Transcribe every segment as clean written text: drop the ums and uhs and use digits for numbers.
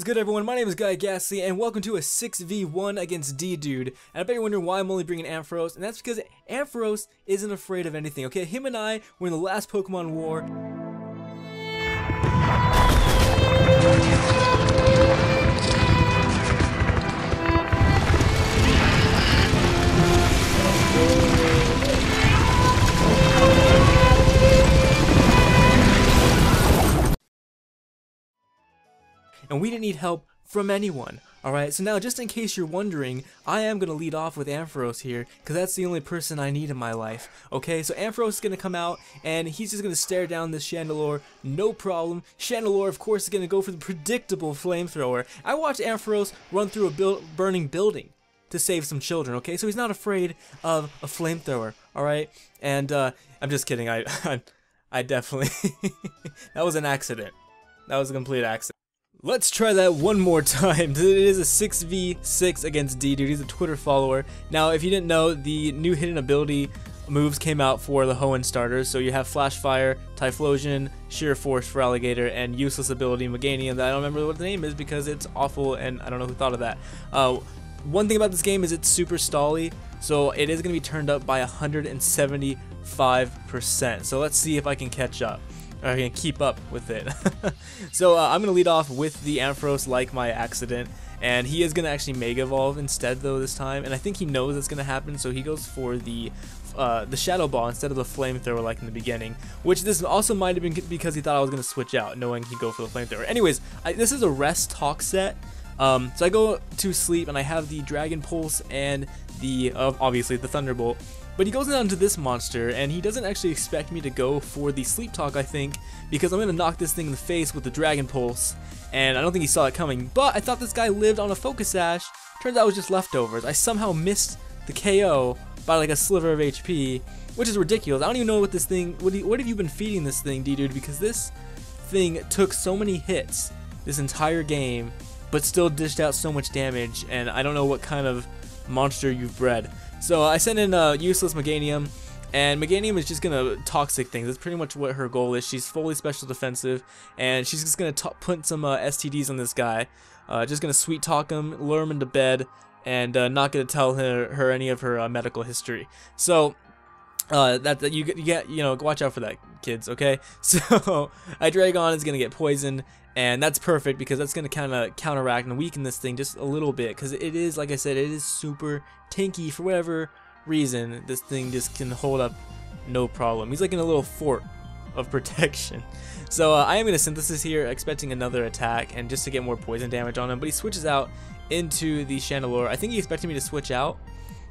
good, everyone? My name is Gastly, and welcome to a 6v1 against DDude. And I bet you're wondering why I'm only bringing Ampharos, and that's because Ampharos isn't afraid of anything, okay? Him and I were in the last Pokemon War. And we didn't need help from anyone, alright? So now, just in case you're wondering, I am going to lead off with Ampharos here, because that's the only person I need in my life, okay? So Ampharos is going to come out, and he's just going to stare down this Chandelure, no problem. Chandelure, of course, is going to go for the predictable flamethrower. I watched Ampharos run through a burning building to save some children, okay? So he's not afraid of a flamethrower, alright? And, I'm just kidding, I definitely, that was an accident. That was a complete accident. Let's try that one more time. It is a 6v6 against DDude. He's a Twitter follower. Now, if you didn't know, the new hidden ability moves came out for the Hoenn starters. So you have Flash Fire, Typhlosion, Sheer Force for Alligator, and useless ability Meganium that I don't remember what the name is because it's awful and I don't know who thought of that. One thing about this game is it's super stally, so it is going to be turned up by 175%. So let's see if I can catch up. I can keep up with it. So I'm going to lead off with the Ampharos like my accident, and he is going to actually Mega Evolve instead though this time, and I think he knows it's going to happen, so he goes for the Shadow Ball instead of the Flamethrower like in the beginning, which this also might have been because he thought I was going to switch out, knowing he'd go for the Flamethrower. Anyways, this is a rest talk set. So I go to sleep and I have the Dragon Pulse and the obviously the Thunderbolt. But he goes down to this monster, and he doesn't actually expect me to go for the Sleep Talk, I think, because I'm going to knock this thing in the face with the Dragon Pulse, and I don't think he saw it coming. But I thought this guy lived on a Focus Sash. Turns out it was just leftovers. I somehow missed the KO by like a sliver of HP, which is ridiculous. I don't even know what this thing, what have you been feeding this thing, DDude, because this thing took so many hits this entire game, but still dished out so much damage, and I don't know what kind of monster you've bred. So I sent in useless Meganium, and Meganium is just gonna toxic things. That's pretty much what her goal is. She's fully special defensive, and she's just gonna put some STDs on this guy. Just gonna sweet talk him, lure him into bed, and not gonna tell her any of her medical history. So that you get, you know, watch out for that, kids. Okay. So Hydreigon is gonna get poisoned. And that's perfect because that's going to kind of counteract and weaken this thing just a little bit. Because it is, like I said, it is super tanky for whatever reason. This thing just can hold up no problem. He's like in a little fort of protection. So I am going to Synthesis here, expecting another attack and just to get more poison damage on him. But he switches out into the Chandelure. I think he expected me to switch out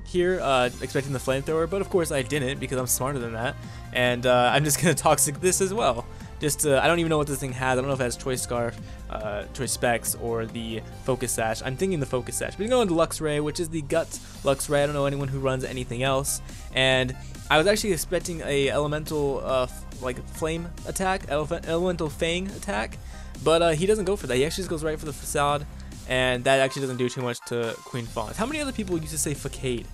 here, expecting the Flamethrower. But of course I didn't because I'm smarter than that. And I'm just going to Toxic this as well. Just I don't even know what this thing has. I don't know if it has Choice Scarf, Choice Specs, or the Focus Sash. I'm thinking the Focus Sash. But you go into Luxray, which is the Gut Luxray. I don't know anyone who runs anything else. And I was actually expecting a Elemental like Flame attack, Elemental Fang attack, but he doesn't go for that. He actually just goes right for the Facade, and that actually doesn't do too much to Queen Fawns. How many other people used to say Facade?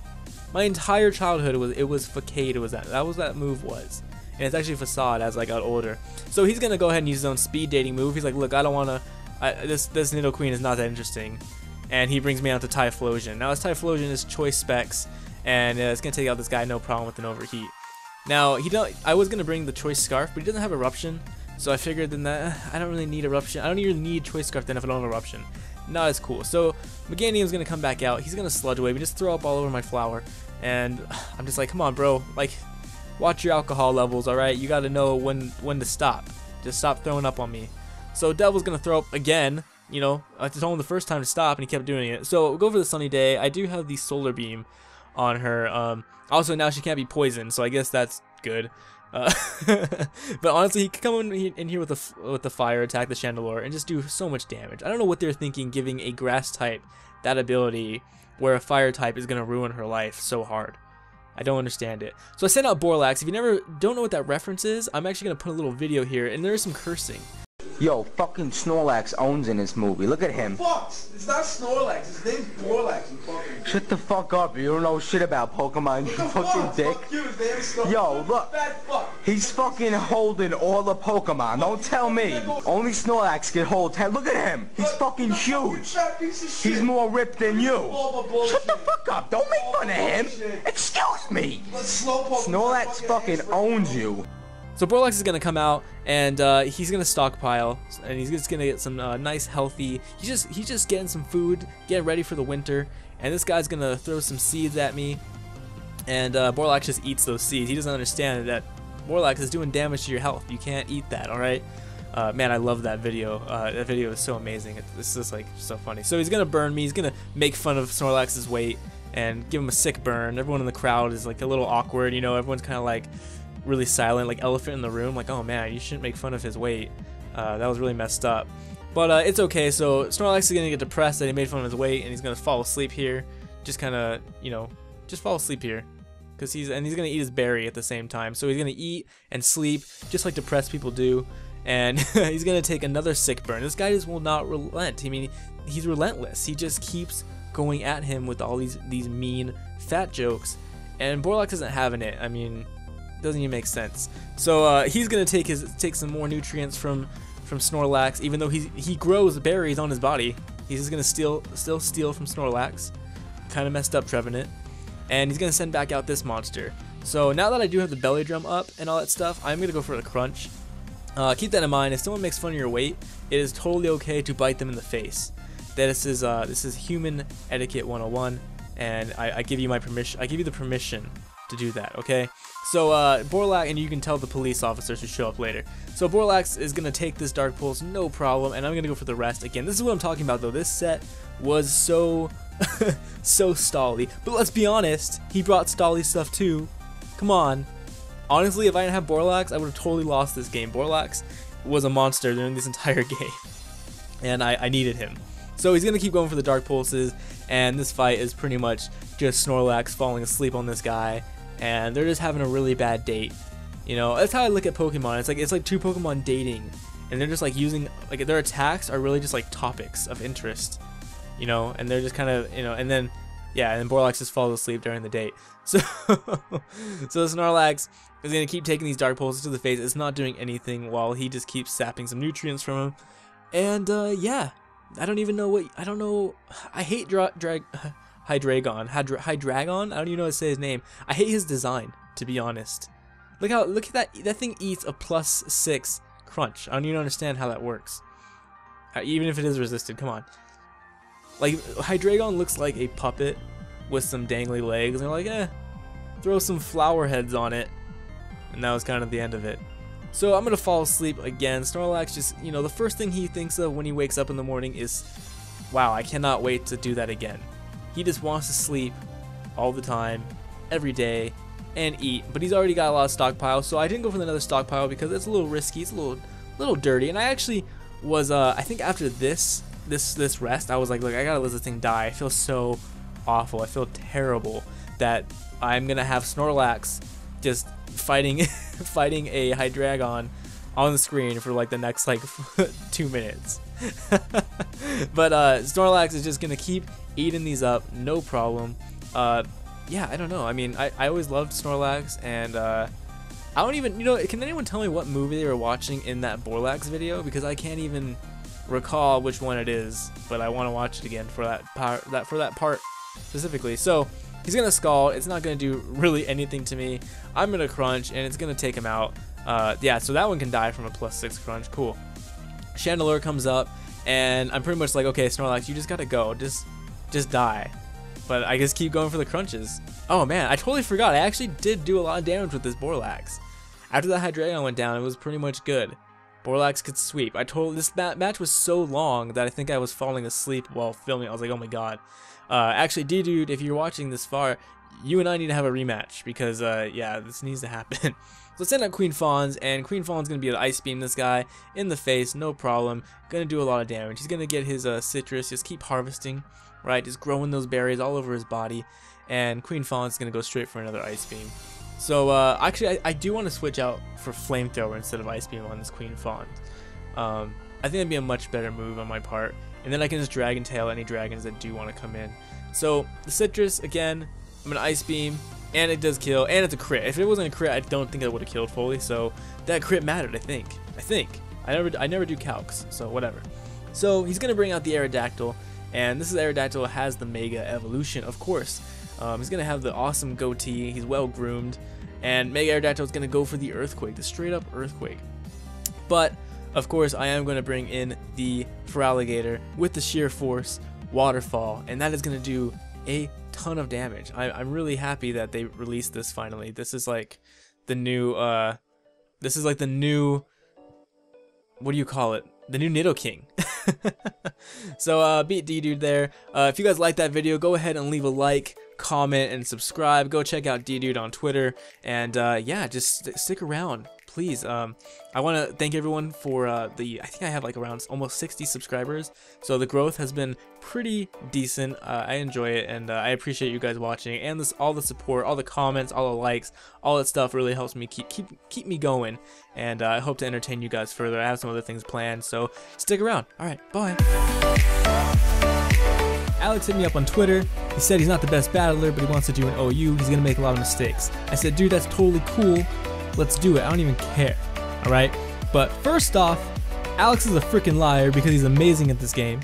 My entire childhood was Facade. That was that move was. And it's actually Facade as I got older. So he's gonna go ahead and use his own speed dating move. He's like, look, I don't wanna, this Nidoqueen is not that interesting. And he brings me out to Typhlosion. Now his Typhlosion is Choice Specs, and it's gonna take out this guy no problem with an overheat. Now I was gonna bring the Choice Scarf, but he doesn't have Eruption. So I figured then that I don't really need Eruption. I don't even need Choice Scarf then if I don't have Eruption. Not as cool. So Meganium's gonna come back out. He's gonna Sludge Wave and just throw up all over my flower. And I'm just like, come on, bro, like, watch your alcohol levels, alright? You gotta know when to stop. Just stop throwing up on me. So Devil's gonna throw up again. You know, I told him the first time to stop and he kept doing it. So we'll go for the Sunny Day. I do have the Solar Beam on her. Also now she can't be poisoned, so I guess that's good. But honestly, he could come in here with the Fire, attack the Chandelure, and just do so much damage. I don't know what they're thinking giving a Grass type that ability where a Fire type is gonna ruin her life so hard. I don't understand it. So I sent out Borelax. If you don't know what that reference is, I'm actually going to put a little video here, and there is some cursing. Yo, fucking Snorlax owns in this movie. Look at him. Fuck! It's not Snorlax. His name's Borelax. You fucking... Shut the fuck up. You don't know shit about Pokemon, you fucking dick. Fuck you. His name's Snorlax. Yo, look. Fat fuck. He's fucking holding all the Pokemon. Don't tell me. Only Snorlax can hold 10. Look at him. He's fucking huge. He's more ripped than you. Shut the fuck up. Don't make fun of him. Excuse me. Snorlax fucking owns you. So Borelax is going to come out, and he's going to stockpile, and he's just going to get some nice, healthy, he's just getting some food, getting ready for the winter, and this guy's going to throw some seeds at me, and Borelax just eats those seeds. He doesn't understand that Borelax is doing damage to your health. You can't eat that, alright? Man, I love that video. That video is so amazing. It's just like so funny. So he's going to burn me, he's going to make fun of Snorlax's weight, and give him a sick burn. Everyone in the crowd is like a little awkward, you know, everyone's kind of like really silent, like elephant in the room, like, oh man, you shouldn't make fun of his weight. That was really messed up. But it's okay. So Snorlax is gonna get depressed that he made fun of his weight, and he's gonna fall asleep here. Just kind of, you know, just fall asleep here, because he's gonna eat his berry at the same time. So he's gonna eat and sleep, just like depressed people do. And he's gonna take another sick burn. This guy just will not relent. I mean, he's relentless. He just keeps going at him with all these mean fat jokes, and Borelax isn't having it. I mean, doesn't even make sense. So he's gonna take some more nutrients from Snorlax, even though he grows berries on his body. He's just gonna still steal from Snorlax. Kind of messed up Trevenant, and he's gonna send back out this monster. So now that I do have the belly drum up and all that stuff, I'm gonna go for the crunch. Keep that in mind. If someone makes fun of your weight, it is totally okay to bite them in the face. This is human etiquette 101, and I give you my permission. I give you the permission to do that, okay? So Borelax, and you can tell the police officers who show up later. So Borelax is gonna take this Dark Pulse, no problem, and I'm gonna go for the rest. Again, this is what I'm talking about though. This set was so so stally, but let's be honest, he brought stally stuff too. Come on. Honestly, if I didn't have Borelax, I would have totally lost this game. Borelax was a monster during this entire game, and I needed him. So he's gonna keep going for the Dark Pulses, and this fight is pretty much just Snorlax falling asleep on this guy, and they're just having a really bad date. You know, that's how I look at Pokemon. It's like two Pokemon dating, and they're just like using, like, their attacks are really just like topics of interest, you know, and they're just kind of, you know, and then yeah, and Borelax just falls asleep during the date. So so Snorlax is gonna keep taking these Dark Pulses to the face. It's not doing anything while he just keeps sapping some nutrients from him, and yeah, I don't even know what, I don't know. I hate Hydreigon. I don't even know how to say his name. I hate his design, to be honest. Look at that thing eats a +6 crunch. I don't even understand how that works. Even if it is resisted, come on. Like, Hydreigon looks like a puppet with some dangly legs, and they're like, throw some flower heads on it, and that was kind of the end of it. So I'm gonna fall asleep again. Snorlax just, you know, the first thing he thinks of when he wakes up in the morning is, wow, I cannot wait to do that again. He just wants to sleep all the time, every day, and eat. But he's already got a lot of stockpile, so I didn't go for another stockpile because it's a little risky. It's a little dirty. And I actually was, I think after this rest, I was like, look, I gotta let this thing die. I feel so awful. I feel terrible that I'm gonna have Snorlax just fighting a Hydreigon on the screen for like the next like 2 minutes. But Snorlax is just gonna keep eating these up, no problem. Yeah, I don't know. I mean, I always loved Snorlax, and I don't even, you know, can anyone tell me what movie they were watching in that Borelax video? Because I can't even recall which one it is, but I want to watch it again for that part specifically. So he's gonna scald. It's not gonna do really anything to me. I'm gonna crunch, and it's gonna take him out. Yeah, so that one can die from a +6 crunch. Cool. Chandelure comes up, and I'm pretty much like, okay, Snorlax, you just gotta go. Just die. But I just keep going for the crunches. Oh man, I totally forgot. I actually did do a lot of damage with this Borelax. After that Hydreigon went down, it was pretty much good. Borelax could sweep. This match was so long that I think I was falling asleep while filming. I was like, oh my god. Actually, DDude, if you're watching this far, you and I need to have a rematch, because yeah, this needs to happen. So send out Queen Fawn's, and Queen Fawn's gonna be able to Ice Beam this guy in the face, no problem. Gonna do a lot of damage. He's gonna get his citrus, just keep harvesting, right? Just growing those berries all over his body, and Queen Fawn's gonna go straight for another Ice Beam. So actually, I do want to switch out for Flamethrower instead of Ice Beam on this Queen Fawn. I think that'd be a much better move on my part, and then I can just Dragon Tail any dragons that do want to come in. So the citrus again, I'm gonna Ice Beam. and it does kill, and it's a crit. If it wasn't a crit, I don't think I would have killed fully, so that crit mattered, I think. I never do calcs, so whatever. So he's gonna bring out the Aerodactyl, and this is Aerodactyl has the Mega Evolution, of course. He's gonna have the awesome goatee, he's well groomed, and Mega Aerodactyl is gonna go for the Earthquake, the straight up Earthquake. But of course, I am gonna bring in the Feraligatr with the Sheer Force Waterfall, and that is gonna do a ton of damage. I'm really happy that they released this finally. This is like the new, what do you call it? The new Nidoking. So beat DDude there. If you guys like that video, go ahead and leave a like, comment, and subscribe. Go check out DDude on Twitter, and yeah, just stick around, please. I want to thank everyone for I think I have like around almost 60 subscribers, so the growth has been pretty decent. I enjoy it, and I appreciate you guys watching, and all the support, all the comments, all the likes, all that stuff really helps me keep me going, and I hope to entertain you guys further. I have some other things planned, so stick around. Alright, bye. Alex hit me up on Twitter. He said he's not the best battler, but he wants to do an OU. He's gonna make a lot of mistakes. I said, dude, that's totally cool. Let's do it. I don't even care. Alright? But first off, Alex is a freaking liar because he's amazing at this game.